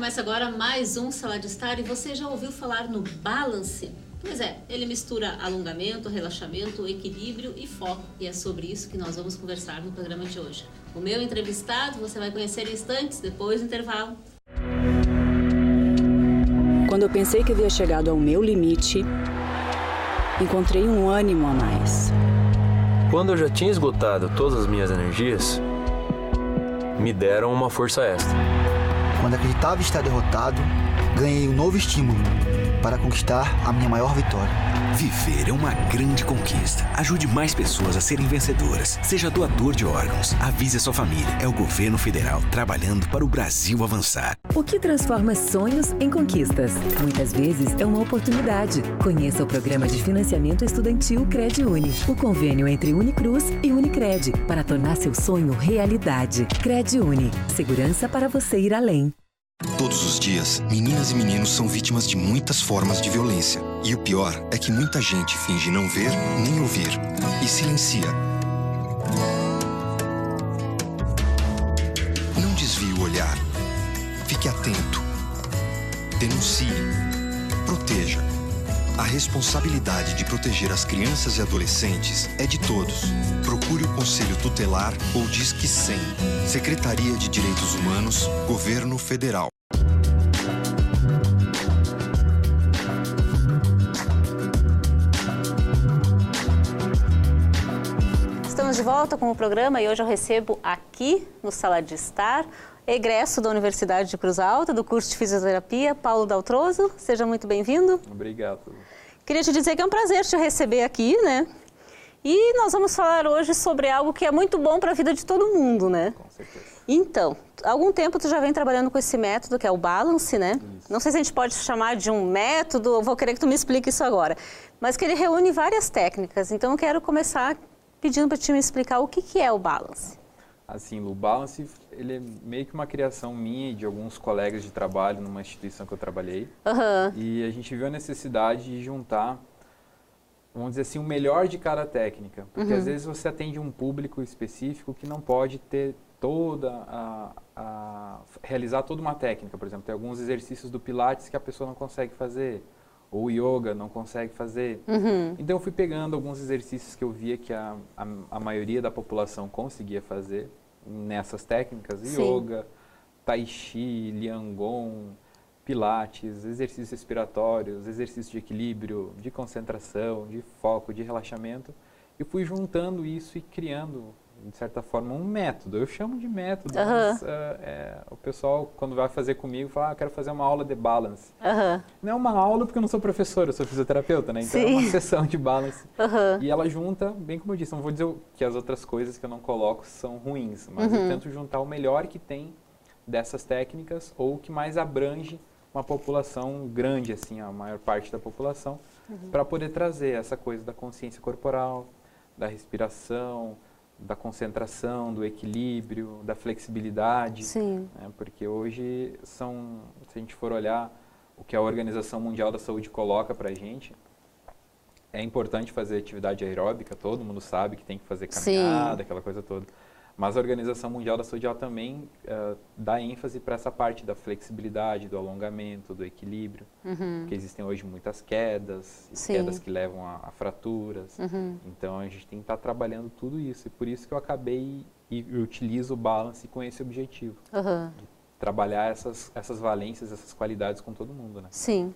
Começa agora mais um Sala de Estar e você já ouviu falar no Balance? Pois é, ele mistura alongamento, relaxamento, equilíbrio e foco. E é sobre isso que nós vamos conversar no programa de hoje. O meu entrevistado você vai conhecer em instantes, depois do intervalo. Quando eu pensei que havia chegado ao meu limite, encontrei um ânimo a mais. Quando eu já tinha esgotado todas as minhas energias, me deram uma força extra. Quando acreditava estar derrotado, ganhei um novo estímulo para conquistar a minha maior vitória. Viver é uma grande conquista. Ajude mais pessoas a serem vencedoras. Seja doador de órgãos. Avise a sua família. É o governo federal trabalhando para o Brasil avançar. O que transforma sonhos em conquistas? Muitas vezes é uma oportunidade. Conheça o programa de financiamento estudantil CredUni. O convênio entre Unicruz e Unicred para tornar seu sonho realidade. CredUni. Segurança para você ir além. Todos os dias, meninas e meninos são vítimas de muitas formas de violência. E o pior é que muita gente finge não ver nem ouvir e silencia. Não desvie o olhar. Fique atento. Denuncie. Proteja. A responsabilidade de proteger as crianças e adolescentes é de todos. Procure o Conselho Tutelar ou Disque 100. Secretaria de Direitos Humanos, Governo Federal. Estamos de volta com o programa e hoje eu recebo aqui no Sala de Estar egresso da Universidade de Cruz Alta, do curso de Fisioterapia, Paulo Daltrozo. Seja muito bem-vindo. Obrigado. Queria te dizer que é um prazer te receber aqui, né? E nós vamos falar hoje sobre algo que é muito bom para a vida de todo mundo, né? Com certeza. Então, há algum tempo tu já vem trabalhando com esse método que é o Balance, né? Isso. Não sei se a gente pode chamar de um método, eu vou querer que tu me explique isso agora. Mas que ele reúne várias técnicas, então eu quero começar pedindo para ti me explicar o que é o Balance. Assim, o Balance, ele é meio que uma criação minha e de alguns colegas de trabalho numa instituição que eu trabalhei. E a gente viu a necessidade de juntar, vamos dizer assim, o melhor de cada técnica. Porque às vezes você atende um público específico que não pode ter realizar toda uma técnica. Por exemplo, tem alguns exercícios do Pilates que a pessoa não consegue fazer. Ou yoga não consegue fazer. Então eu fui pegando alguns exercícios que eu via que a maioria da população conseguia fazer nessas técnicas. Sim. Yoga, tai chi, liangon, pilates, exercícios respiratórios, exercícios de equilíbrio, de concentração, de foco, de relaxamento. E fui juntando isso e criando, de certa forma, um método. Eu chamo de método, mas o pessoal, quando vai fazer comigo, fala, quero fazer uma aula de Balance. Não é uma aula porque eu não sou professor, eu sou fisioterapeuta, né? Então é uma sessão de Balance. E ela junta, bem como eu disse, não vou dizer que as outras coisas que eu não coloco são ruins, mas eu tento juntar o melhor que tem dessas técnicas ou o que mais abrange uma população grande, assim, a maior parte da população, para poder trazer essa coisa da consciência corporal, da respiração, da concentração, do equilíbrio, da flexibilidade. Sim. Né? Porque hoje se a gente for olhar o que a Organização Mundial da Saúde coloca para a gente, é importante fazer atividade aeróbica, todo mundo sabe que tem que fazer caminhada, aquela coisa toda. Mas a Organização Mundial da Saúde ela também dá ênfase para essa parte da flexibilidade, do alongamento, do equilíbrio, porque existem hoje muitas quedas, quedas que levam a fraturas. Então a gente tem que estar trabalhando tudo isso, e por isso que eu acabei e utilizo o Balance com esse objetivo, de trabalhar essas valências, essas qualidades com todo mundo, né? Sim.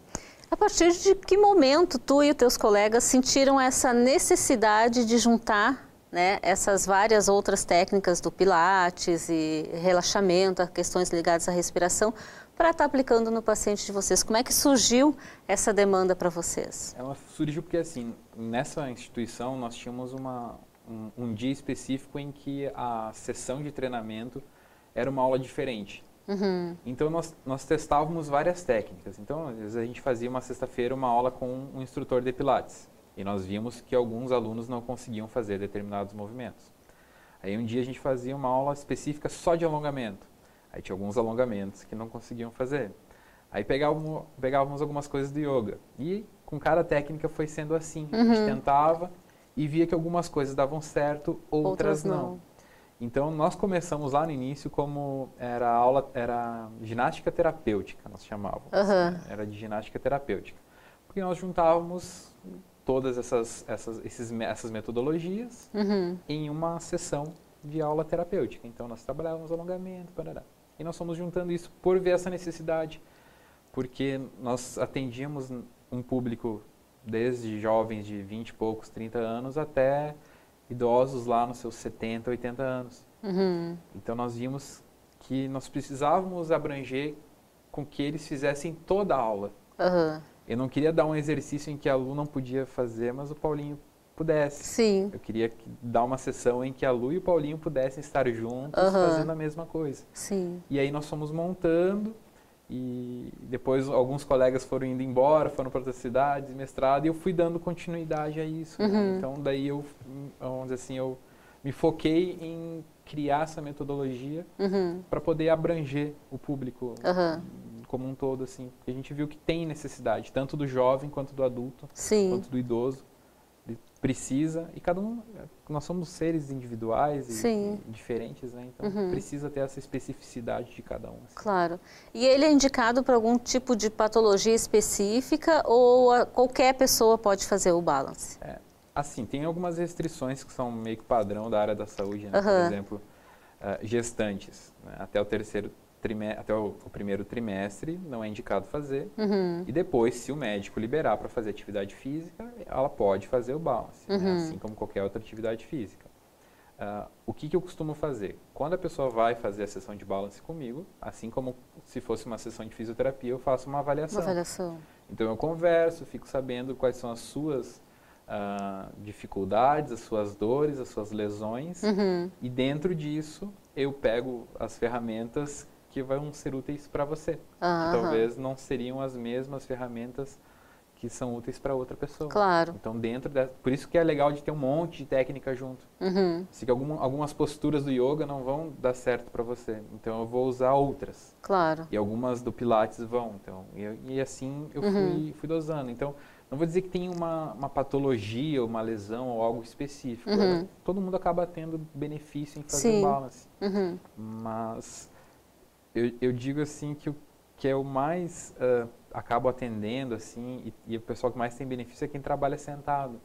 A partir de que momento tu e os teus colegas sentiram essa necessidade de juntar, né, essas várias outras técnicas do Pilates e relaxamento, questões ligadas à respiração, para estar aplicando no paciente de vocês? Como é que surgiu essa demanda para vocês? Surgiu porque, assim, nessa instituição nós tínhamos um dia específico em que a sessão de treinamento era uma aula diferente. Então nós testávamos várias técnicas. Então, às vezes a gente fazia uma sexta-feira uma aula com um instrutor de Pilates. E nós vimos que alguns alunos não conseguiam fazer determinados movimentos. Aí um dia a gente fazia uma aula específica só de alongamento. Aí tinha alguns alongamentos que não conseguiam fazer. Aí pegávamos algumas coisas do yoga. E com cada técnica foi sendo assim. A gente tentava e via que algumas coisas davam certo, outras não. Então, nós começamos lá no início como era ginástica terapêutica, nós chamávamos. Era de ginástica terapêutica. Porque nós juntávamos todas essas metodologias em uma sessão de aula terapêutica. Então, nós trabalhávamos alongamento, parará. E nós fomos juntando isso por ver essa necessidade, porque nós atendíamos um público desde jovens de 20 e poucos, 30 anos, até idosos lá nos seus 70, 80 anos. Então, nós vimos que nós precisávamos abranger com que eles fizessem toda a aula. Eu não queria dar um exercício em que a Lu não podia fazer, mas o Paulinho pudesse. Sim. Eu queria dar uma sessão em que a Lu e o Paulinho pudessem estar juntos fazendo a mesma coisa. Sim. E aí nós fomos montando e depois alguns colegas foram indo embora, foram para outras cidades, mestrado, e eu fui dando continuidade a isso. Né? Então daí eu, vamos dizer assim, eu me foquei em criar essa metodologia para poder abranger o público como um todo, assim. Porque a gente viu que tem necessidade, tanto do jovem quanto do adulto, quanto do idoso. Ele precisa, e cada um, nós somos seres individuais e diferentes, né? Então precisa ter essa especificidade de cada um. Assim. Claro. E ele é indicado para algum tipo de patologia específica ou qualquer pessoa pode fazer o balance? Assim, tem algumas restrições que são meio que padrão da área da saúde, né? Por exemplo, gestantes, né? Até o primeiro trimestre não é indicado fazer, e depois, se o médico liberar para fazer atividade física, ela pode fazer o balance, né? Assim como qualquer outra atividade física. O que eu costumo fazer? Quando a pessoa vai fazer a sessão de balance comigo, assim como se fosse uma sessão de fisioterapia, eu faço uma avaliação. Então eu converso, fico sabendo quais são as suas dificuldades, as suas dores, as suas lesões, e dentro disso eu pego as ferramentas que vão ser úteis para você. Que talvez não seriam as mesmas ferramentas que são úteis para outra pessoa. Claro. Então, por isso que é legal de ter um monte de técnica junto. Se que algumas posturas do yoga não vão dar certo para você, então eu vou usar outras. Claro. E algumas do Pilates vão. Então, e assim eu fui dosando. Então, não vou dizer que tem uma patologia, uma lesão ou algo específico. Todo mundo acaba tendo benefício em fazer o balance. Mas eu digo assim que o que é o mais acabo atendendo assim e o pessoal que mais tem benefício é quem trabalha sentado.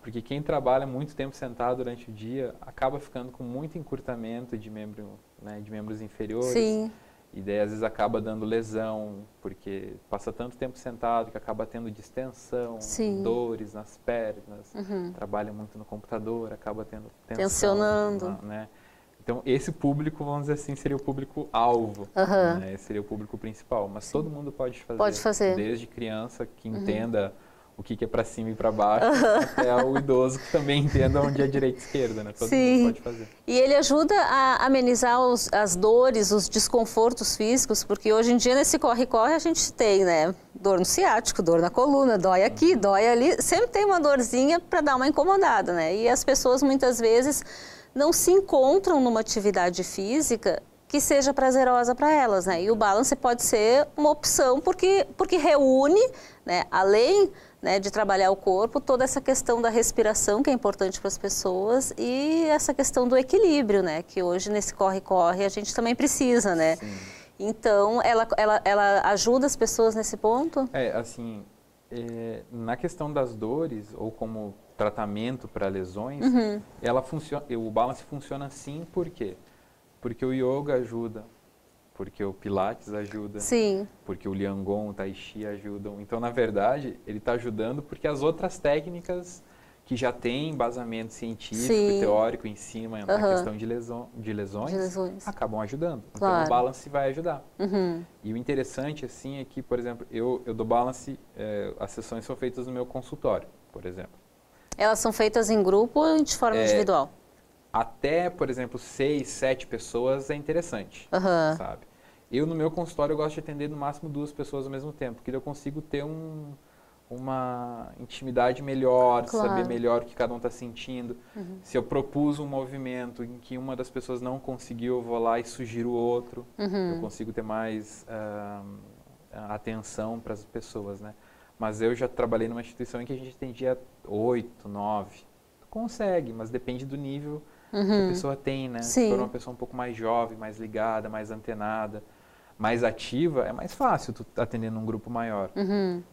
Porque quem trabalha muito tempo sentado durante o dia acaba ficando com muito encurtamento de membros inferiores. E daí, às vezes, acaba dando lesão, porque passa tanto tempo sentado que acaba tendo distensão, dores nas pernas, trabalha muito no computador, acaba tendo tensão. Tensionando. Né? Então, esse público, vamos dizer assim, seria o público-alvo, né? Seria o público principal. Mas todo mundo pode fazer. Pode fazer. Desde criança que entenda o que é para cima e para baixo, até o idoso que também entenda onde é direita e esquerda, né? Todo mundo pode fazer. E ele ajuda a amenizar as dores, os desconfortos físicos, porque hoje em dia nesse corre-corre a gente tem, né? Dor no ciático, dor na coluna, dói aqui, dói ali, sempre tem uma dorzinha para dar uma incomodada, né? E as pessoas muitas vezes não se encontram numa atividade física que seja prazerosa para elas, né? E o balance pode ser uma opção porque reúne, né, além, né, de trabalhar o corpo, toda essa questão da respiração que é importante para as pessoas e essa questão do equilíbrio, né, que hoje nesse corre-corre a gente também precisa, né? Então, ela ajuda as pessoas nesse ponto? Assim, na questão das dores ou como tratamento para lesões, o balance funciona sim, por quê? Porque o yoga ajuda, porque o Pilates ajuda, porque o Liangon, o Tai Chi ajudam. Então, na verdade, ele está ajudando porque as outras técnicas que já têm embasamento científico e teórico em cima na questão de lesões, acabam ajudando. Então, o balance vai ajudar. E o interessante, assim, é que, por exemplo, eu dou balance, as sessões são feitas no meu consultório, por exemplo. Elas são feitas em grupo ou de forma individual? Até, por exemplo, 6, 7 pessoas é interessante, sabe? Eu, no meu consultório, eu gosto de atender no máximo 2 pessoas ao mesmo tempo, porque eu consigo ter uma intimidade melhor, saber melhor o que cada um está sentindo. Se eu propus um movimento em que uma das pessoas não conseguiu, eu vou lá e sugiro outro. Eu consigo ter mais atenção para as pessoas, né? Mas eu já trabalhei numa instituição em que a gente atendia 8, 9. Consegue, mas depende do nível que a pessoa tem, né? Sim. Se for uma pessoa um pouco mais jovem, mais ligada, mais antenada, mais ativa, é mais fácil tu atender num grupo maior.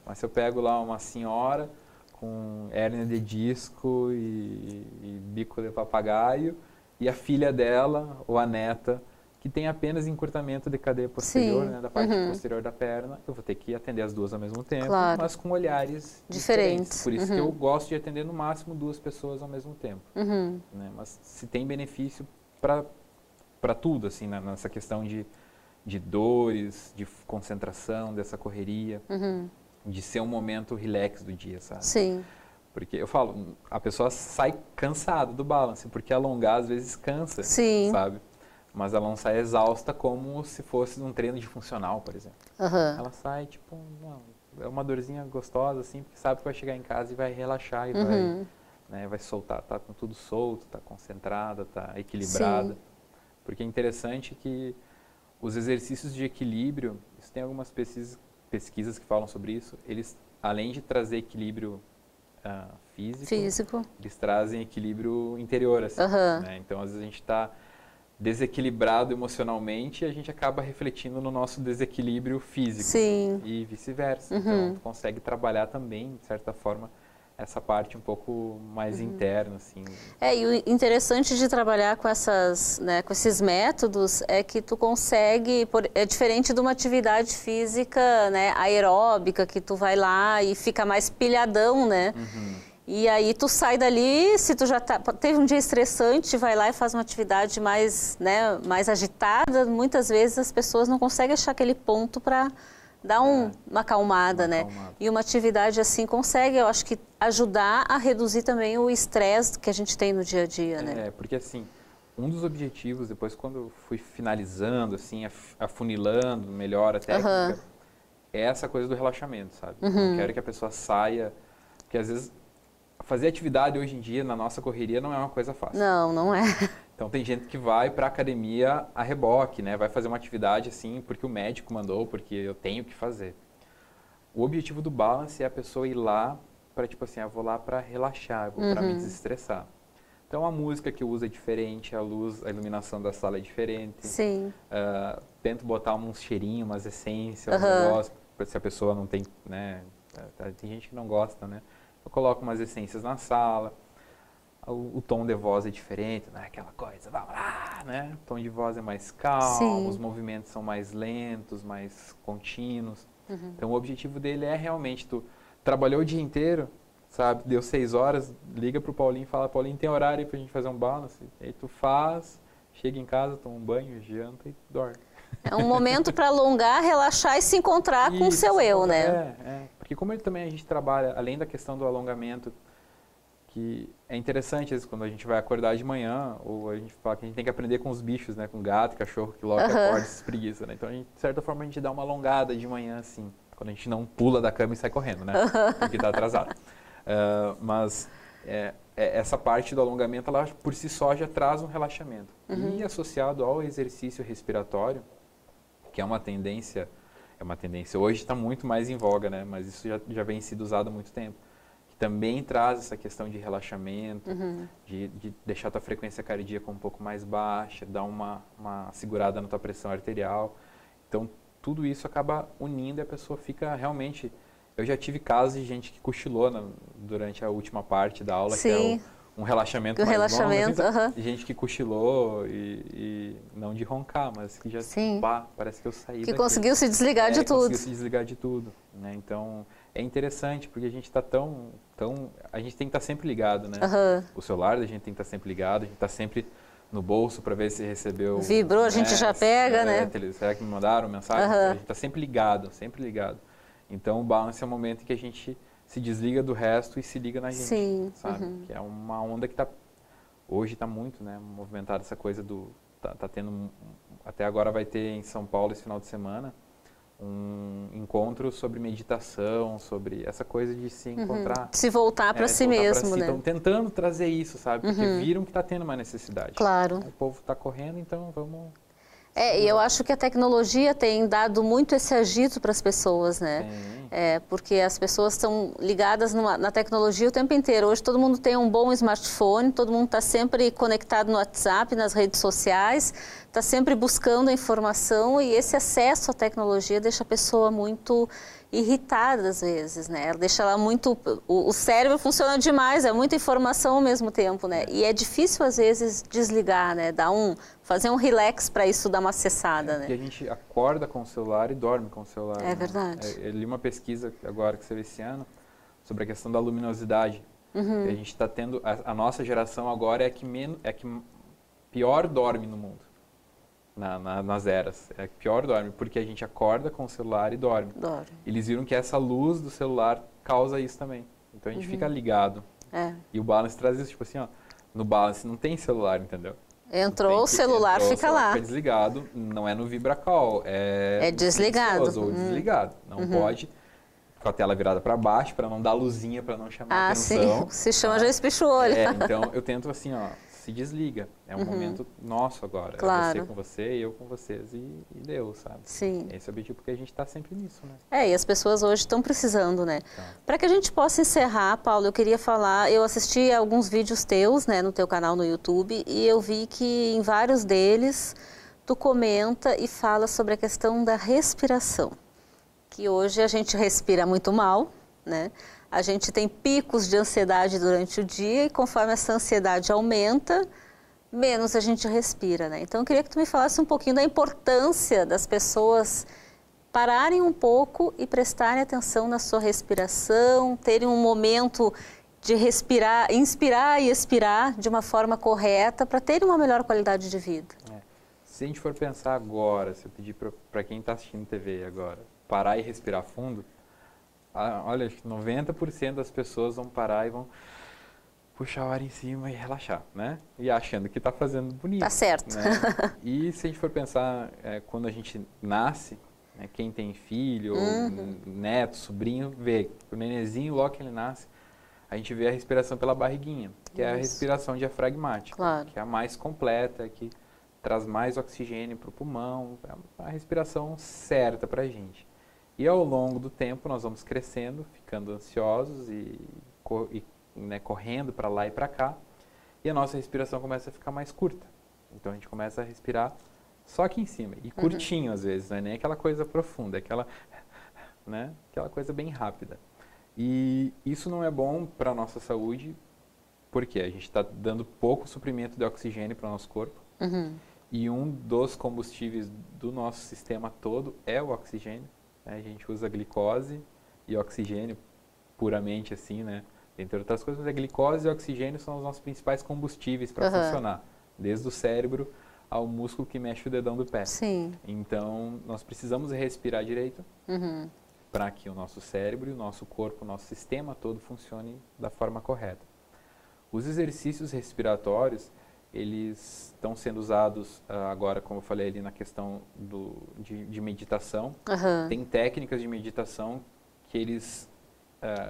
Mas se eu pego lá uma senhora com hérnia de disco e bico de papagaio e a filha dela, ou a neta, que tem apenas encurtamento de cadeia posterior, né, da parte posterior da perna, eu vou ter que atender as duas ao mesmo tempo, Claro. mas com olhares diferentes. Por isso que eu gosto de atender no máximo 2 pessoas ao mesmo tempo. Né? Mas se tem benefício para tudo, assim, nessa questão de dores, de concentração, dessa correria, de ser um momento relax do dia, sabe? Sim. Porque eu falo, a pessoa sai cansada do balance, porque alongar às vezes cansa, Sim. sabe? Mas ela não sai exausta como se fosse um treino de funcional, por exemplo. Ela sai, tipo, não, é uma dorzinha gostosa, assim, porque sabe que vai chegar em casa e vai relaxar e vai soltar, tá com tudo solto, tá concentrada, tá equilibrada. Sim. Porque é interessante que os exercícios de equilíbrio, isso tem algumas pesquisas que falam sobre isso, eles, além de trazer equilíbrio físico, eles trazem equilíbrio interior, assim, né? Então, às vezes a gente está desequilibrado emocionalmente e a gente acaba refletindo no nosso desequilíbrio físico. Sim. E vice-versa. Então, tu consegue trabalhar também, de certa forma, essa parte um pouco mais interna, assim. E o interessante de trabalhar com com esses métodos é que tu consegue, é diferente de uma atividade física, né, aeróbica, que tu vai lá e fica mais pilhadão, né? E aí tu sai dali, se tu já teve um dia estressante, vai lá e faz uma atividade mais, né, mais agitada, muitas vezes as pessoas não conseguem achar aquele ponto para dar uma acalmada, né? E uma atividade assim consegue, eu acho que, ajudar a reduzir também o estresse que a gente tem no dia a dia, né? Porque assim, um dos objetivos, depois quando eu fui finalizando, assim, afunilando melhor a técnica, é essa coisa do relaxamento, sabe? Eu quero que a pessoa saia, porque às vezes fazer atividade hoje em dia, na nossa correria, não é uma coisa fácil. Não, não é. Então tem gente que vai para a academia a reboque, né? Vai fazer uma atividade assim porque o médico mandou, porque eu tenho que fazer. O objetivo do balance é a pessoa ir lá para, tipo assim, eu vou lá para relaxar, eu vou para me desestressar. Então a música que eu uso é diferente, a luz, a iluminação da sala é diferente. Sim. Tento botar uns cheirinhos, umas essências, um negócio, se a pessoa não tem, né? Tem gente que não gosta, né? Eu coloco umas essências na sala, o tom de voz é diferente, não é aquela coisa, vamos lá, né? O tom de voz é mais calmo, os movimentos são mais lentos, mais contínuos. Então o objetivo dele é realmente, tu trabalhou o dia inteiro, sabe? Deu 6 horas, liga pro Paulinho e fala, Paulinho, tem horário aí pra gente fazer um balance? Aí tu faz, chega em casa, toma um banho, janta e dorme. É um momento para alongar, relaxar e se encontrar com o seu eu, né? Porque como a gente trabalha, além da questão do alongamento, que é interessante, às vezes, quando a gente vai acordar de manhã, ou a gente fala que a gente tem que aprender com os bichos, né? Com gato, cachorro, que logo acorda e se espreguiça, né? Então, de certa forma, a gente dá uma alongada de manhã, assim, quando a gente não pula da cama e sai correndo, né? Porque tá atrasado. Mas essa parte do alongamento, ela por si só já traz um relaxamento. E associado ao exercício respiratório, que é uma tendência, hoje está muito mais em voga, né? Mas isso já vem sido usado há muito tempo. Que também traz essa questão de relaxamento, de deixar a tua frequência cardíaca um pouco mais baixa, dar uma segurada na tua pressão arterial. Então, tudo isso acaba unindo e a pessoa fica realmente... Eu já tive casos de gente que cochilou durante a última parte da aula, que é um relaxamento mais longo. Assim, gente que cochilou e não de roncar, mas que já parece que eu saí daqui. Conseguiu se desligar de tudo. Conseguiu se desligar de tudo, né? Então, é interessante, porque a gente está a gente tem que estar sempre ligado, né? O celular da gente tem que estar sempre ligado, a gente está sempre no bolso para ver se recebeu... Vibrou, a gente já pega, né? Será que me mandaram mensagem? A gente está sempre ligado, sempre ligado. Então, o balance é o momento em que a gente se desliga do resto e se liga na gente, sabe? Que é uma onda que hoje está muito, né, movimentada, essa coisa tá tendo, até agora vai ter em São Paulo esse final de semana, um encontro sobre meditação, sobre essa coisa de se encontrar. Se voltar para si mesmo, né? Estão tentando trazer isso, sabe? Porque viram que está tendo uma necessidade. Claro. O povo está correndo, então vamos... E eu acho que a tecnologia tem dado muito esse agito para as pessoas, né? Porque as pessoas estão ligadas na tecnologia o tempo inteiro. Hoje todo mundo tem um bom smartphone, todo mundo está sempre conectado no WhatsApp, nas redes sociais, está sempre buscando a informação, e esse acesso à tecnologia deixa a pessoa muito irritada às vezes, né? Deixa ela muito... O cérebro funciona demais, é muita informação ao mesmo tempo, né? E é difícil às vezes desligar, né? Fazer um relax para isso dar uma cessada, né? E a gente acorda com o celular e dorme com o celular. É verdade. Eu li uma pesquisa agora que saiu esse ano sobre a questão da luminosidade. E a gente está tendo... A nossa geração agora é a que pior dorme no mundo. Nas eras. É a que pior dorme, porque a gente acorda com o celular e dorme. Eles viram que essa luz do celular causa isso também. Então a gente fica ligado. E o Balance traz isso, tipo assim, ó, no Balance não tem celular, entendeu? Entrou o celular, fica lá. Fica desligado, não é no VibraCall, é desligado. Ou desligado. Não pode com a tela virada para baixo, para não dar luzinha, para não chamar atenção. Sim. Se chama, já espicha o olho. Então eu tento assim, ó, se desliga. É um momento nosso agora. Claro. É você com você, eu com vocês e Deus, sabe? Sim. Esse é o objetivo, porque a gente está sempre nisso, né? E as pessoas hoje estão precisando, né? Para que a gente possa encerrar, Paulo, eu queria falar, eu assisti a alguns vídeos teus, né, no teu canal no YouTube, e eu vi que em vários deles tu comenta e fala sobre a questão da respiração, que hoje a gente respira muito mal, né? A gente tem picos de ansiedade durante o dia e conforme essa ansiedade aumenta, menos a gente respira, né? Então eu queria que tu me falasse um pouquinho da importância das pessoas pararem um pouco e prestarem atenção na sua respiração, terem um momento de respirar, inspirar e expirar de uma forma correta para terem uma melhor qualidade de vida. Se a gente for pensar agora, se eu pedir para quem está assistindo TV agora, parar e respirar fundo, olha, acho que 90% das pessoas vão parar e vão puxar o ar em cima e relaxar, né? E achando que está fazendo bonito. Tá certo. Né? E se a gente for pensar, quando a gente nasce, né, quem tem filho, neto, sobrinho, vê o nenenzinho, logo que ele nasce, a gente vê a respiração pela barriguinha, que é a respiração diafragmática, que é a mais completa, que traz mais oxigênio para o pulmão, é a respiração certa para a gente. E ao longo do tempo nós vamos crescendo, ficando ansiosos e né, correndo para lá e para cá, e a nossa respiração começa a ficar mais curta. Então a gente começa a respirar só aqui em cima, e curtinho às vezes, não é nem aquela coisa profunda, é aquela coisa bem rápida. E isso não é bom para a nossa saúde, porque a gente está dando pouco suprimento de oxigênio para o nosso corpo, e um dos combustíveis do nosso sistema todo é o oxigênio. A gente usa glicose e oxigênio puramente assim, né? Entre outras coisas, mas a glicose e o oxigênio são os nossos principais combustíveis para funcionar. Desde o cérebro ao músculo que mexe o dedão do pé. Sim. Então, nós precisamos respirar direito para que o nosso cérebro, o nosso corpo, o nosso sistema todo funcione da forma correta. Os exercícios respiratórios, eles estão sendo usados agora, como eu falei ali, na questão de meditação. Tem técnicas de meditação que eles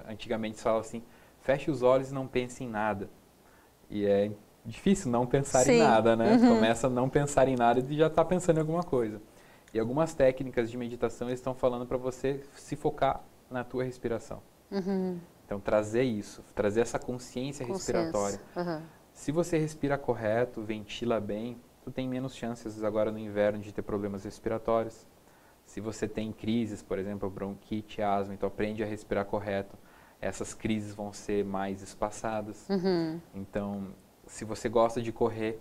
antigamente falavam assim, feche os olhos e não pense em nada. E é difícil não pensar em nada, né? Começa a não pensar em nada e já está pensando em alguma coisa. E algumas técnicas de meditação eles estão falando para você se focar na tua respiração. Então trazer isso, trazer essa consciência respiratória. Se você respira correto, ventila bem, tu tem menos chances agora no inverno de ter problemas respiratórios. Se você tem crises, por exemplo, bronquite, asma, então aprende a respirar correto, essas crises vão ser mais espaçadas. Então, se você gosta de correr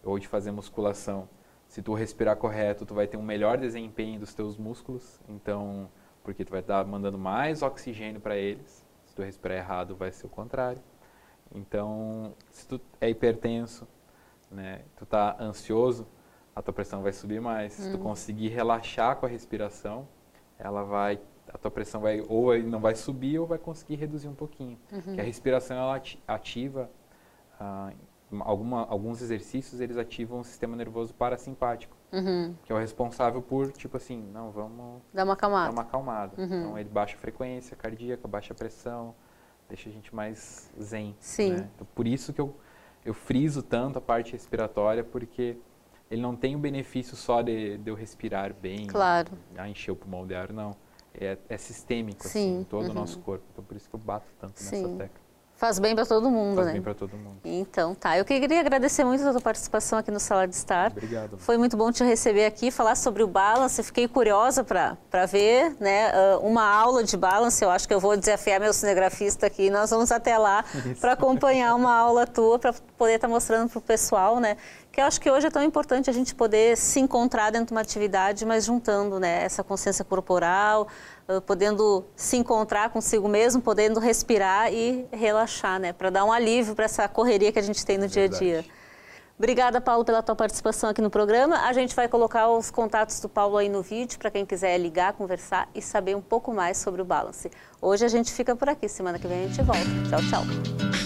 ou de fazer musculação, se tu respirar correto, tu vai ter um melhor desempenho dos teus músculos, então, porque tu vai estar mandando mais oxigênio para eles. Se tu respirar errado, vai ser o contrário. Então, se tu é hipertenso, né, tu tá ansioso, a tua pressão vai subir mais. Se tu conseguir relaxar com a respiração, a tua pressão vai ou não vai subir ou vai conseguir reduzir um pouquinho. Que a respiração ela ativa alguns exercícios, eles ativam o sistema nervoso parasimpático, que é o responsável por, tipo assim, não, vamos dar uma acalmada. Dar uma acalmada. Então, ele baixa a frequência cardíaca, baixa a pressão, deixa a gente mais zen. Sim. Né? Então, por isso que eu friso tanto a parte respiratória, porque ele não tem o benefício só de eu respirar bem, claro, encher o pulmão de ar, não. É sistêmico, sim, assim, em todo o nosso corpo. Então, por isso que eu bato tanto nessa tecla. Faz bem para todo mundo, né? Faz bem para todo mundo. Então, tá. Eu queria agradecer muito a tua participação aqui no Sala de Estar. Obrigado. Foi muito bom te receber aqui, falar sobre o balance. Fiquei curiosa para ver, né, uma aula de balance. Eu acho que eu vou desafiar meu cinegrafista aqui. Nós vamos até lá para acompanhar uma aula tua, para poder estar mostrando para o pessoal, né? Que eu acho que hoje é tão importante a gente poder se encontrar dentro de uma atividade, mas juntando, né, essa consciência corporal, podendo se encontrar consigo mesmo, podendo respirar e relaxar, né, para dar um alívio para essa correria que a gente tem no dia a dia. Obrigada, Paulo, pela tua participação aqui no programa. A gente vai colocar os contatos do Paulo aí no vídeo para quem quiser ligar, conversar e saber um pouco mais sobre o balance. Hoje a gente fica por aqui, semana que vem a gente volta. Tchau, tchau.